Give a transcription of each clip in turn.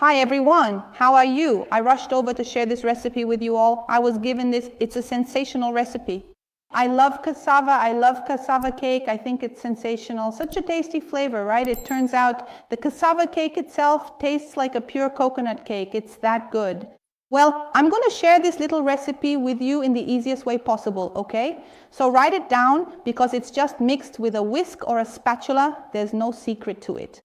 Hi everyone, how are you? I rushed over to share this recipe with you all. I was given this, it's a sensational recipe. I love cassava, I love cassava cake. I think it's sensational. Such a tasty flavor, right? It turns out the cassava cake itself tastes like a pure coconut cake. It's that good. Well, I'm going to share this little recipe with you in the easiest way possible, okay? So write it down because it's just mixed with a whisk or a spatula. There's no secret to it.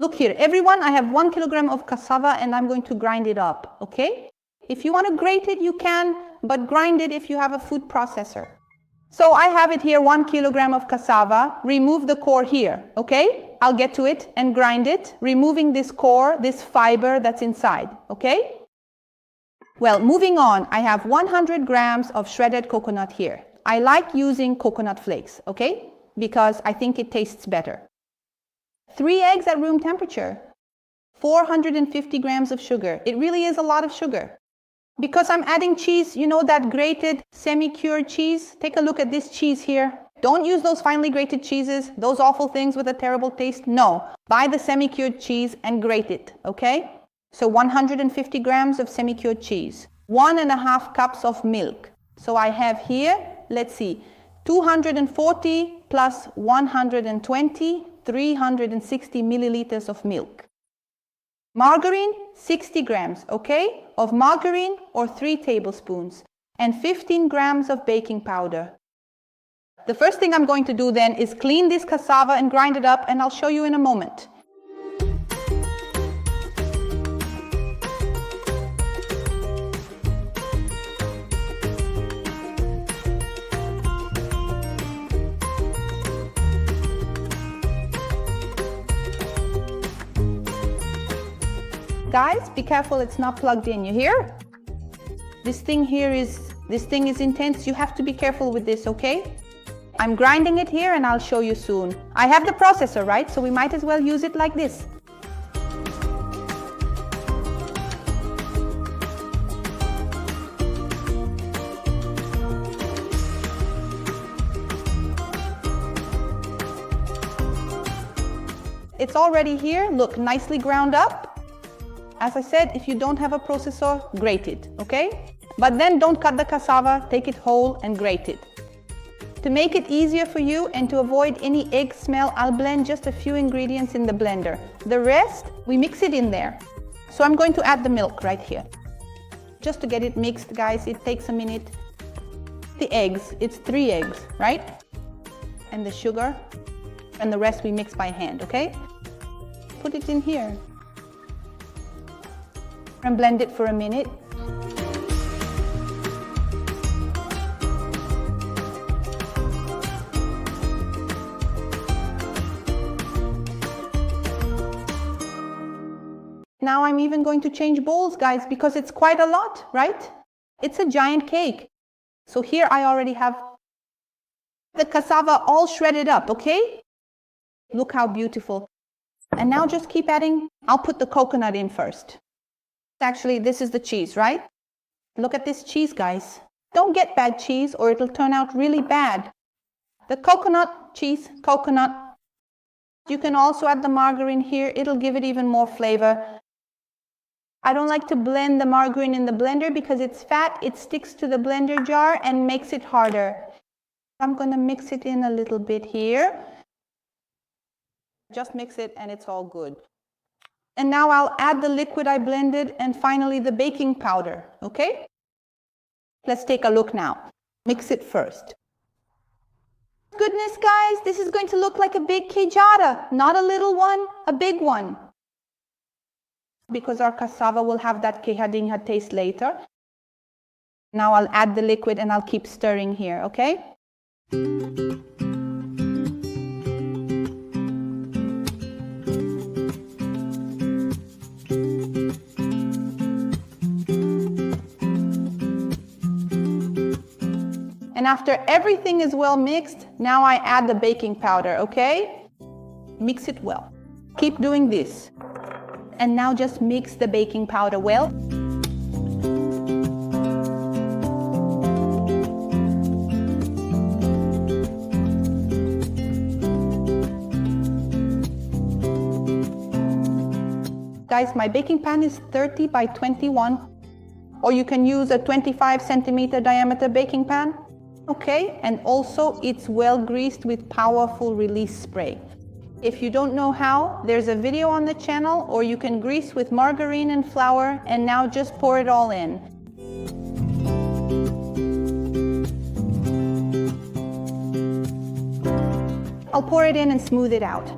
Look here, everyone, I have 1 kilogram of cassava and I'm going to grind it up, okay? If you want to grate it, you can, but grind it if you have a food processor. So I have it here, 1 kilogram of cassava. Remove the core here, okay? I'll get to it and grind it, removing this core, this fiber that's inside, okay? Well, moving on, I have 100 grams of shredded coconut here. I like using coconut flakes, okay? Because I think it tastes better. 3 eggs at room temperature, 450 grams of sugar. It really is a lot of sugar. Because I'm adding cheese, you know that grated semi-cured cheese? Take a look at this cheese here. Don't use those finely grated cheeses, those awful things with a terrible taste. No, buy the semi-cured cheese and grate it, okay? So 150 grams of semi-cured cheese, 1.5 cups of milk. So I have here, let's see, 240 plus 120, 360 milliliters of milk. Margarine, 60 grams, okay, of margarine or 3 tablespoons, and 15 grams of baking powder. The first thing I'm going to do then is clean this cassava and grind it up, and I'll show you in a moment. Guys, be careful, it's not plugged in, you hear? This thing is intense. You have to be careful with this, okay? I'm grinding it here and I'll show you soon. I have the processor, right? So we might as well use it like this. It's already here, look, nicely ground up. As I said, if you don't have a processor, grate it, okay? But then don't cut the cassava, take it whole and grate it. To make it easier for you and to avoid any egg smell, I'll blend just a few ingredients in the blender. The rest, we mix it in there. So I'm going to add the milk right here. Just to get it mixed, guys, it takes a minute. The eggs, it's 3 eggs, right? And the sugar, and the rest we mix by hand, okay? Put it in here. And blend it for a minute. Now I'm even going to change bowls, guys, because it's quite a lot, right? It's a giant cake. So here I already have the cassava all shredded up, okay? Look how beautiful. And now just keep adding. I'll put the coconut in first. Actually, this is the cheese, right? Look at this cheese, guys. Don't get bad cheese or it'll turn out really bad. The coconut cheese, coconut. You can also add the margarine here. It'll give it even more flavor. I don't like to blend the margarine in the blender because it's fat. It sticks to the blender jar and makes it harder. I'm going to mix it in a little bit here. Just mix it and it's all good. And now I'll add the liquid I blended and finally the baking powder, okay? Let's take a look now. Mix it first. Goodness, guys, this is going to look like a big quijada, not a little one, a big one. Because our cassava will have that quejadinha taste later. Now I'll add the liquid and I'll keep stirring here, okay? And after everything is well mixed, now I add the baking powder, okay? Mix it well. Keep doing this. And now just mix the baking powder well. guys, my baking pan is 30 by 21, or you can use a 25 centimeter diameter baking pan. Okay, and also it's well greased with powerful release spray. If you don't know how, there's a video on the channel, or you can grease with margarine and flour, and now just pour it all in. I'll pour it in and smooth it out.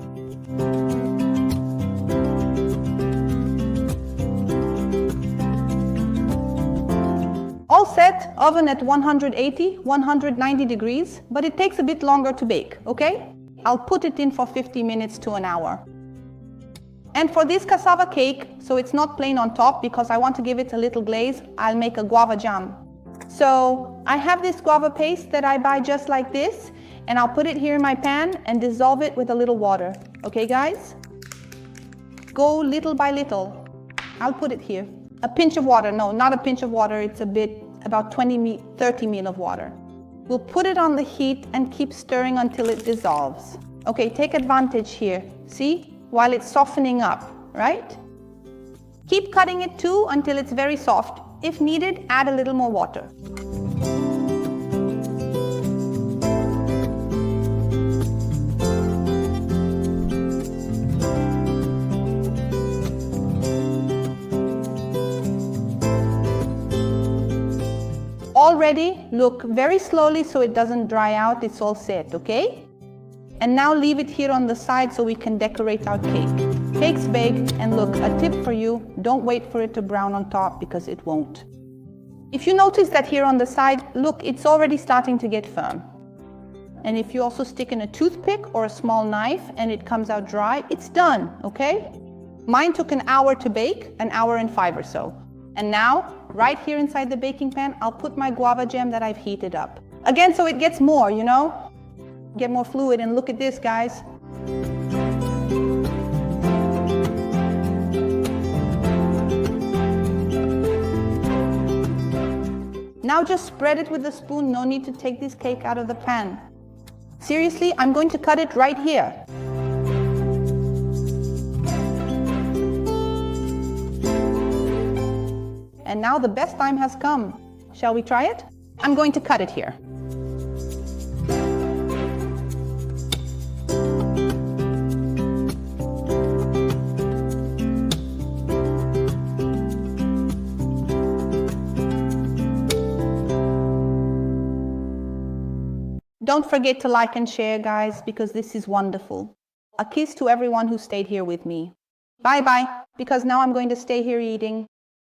All set, oven at 180, 190 degrees, but it takes a bit longer to bake, okay? I'll put it in for 50 minutes to an hour. And for this cassava cake, so it's not plain on top because I want to give it a little glaze, I'll make a guava jam. So I have this guava paste that I buy just like this, and I'll put it here in my pan and dissolve it with a little water. Okay, guys? Go little by little. I'll put it here. A pinch of water. No, not a pinch of water. It's about 30 ml of water. We'll put it on the heat and keep stirring until it dissolves. Okay, take advantage here. See? While it's softening up, right? Keep cutting it too until it's very soft. If needed, add a little more water. Already, look very slowly so it doesn't dry out. It's all set, okay? And now leave it here on the side so we can decorate our cake. Cake's baked, and look, a tip for you, don't wait for it to brown on top because it won't. If you notice that here on the side, look, it's already starting to get firm. And if you also stick in a toothpick or a small knife and it comes out dry, it's done, okay? Mine took an hour to bake, an hour and 5 or so. And now, right here inside the baking pan, I'll put my guava jam that I've heated up. Again, so it gets more, you know? Get more fluid, and look at this, guys. Now just spread it with a spoon. No need to take this cake out of the pan. Seriously, I'm going to cut it right here. And now the best time has come. Shall we try it? I'm going to cut it here. Don't forget to like and share, guys, because this is wonderful. A kiss to everyone who stayed here with me. Bye-bye, because now I'm going to stay here eating.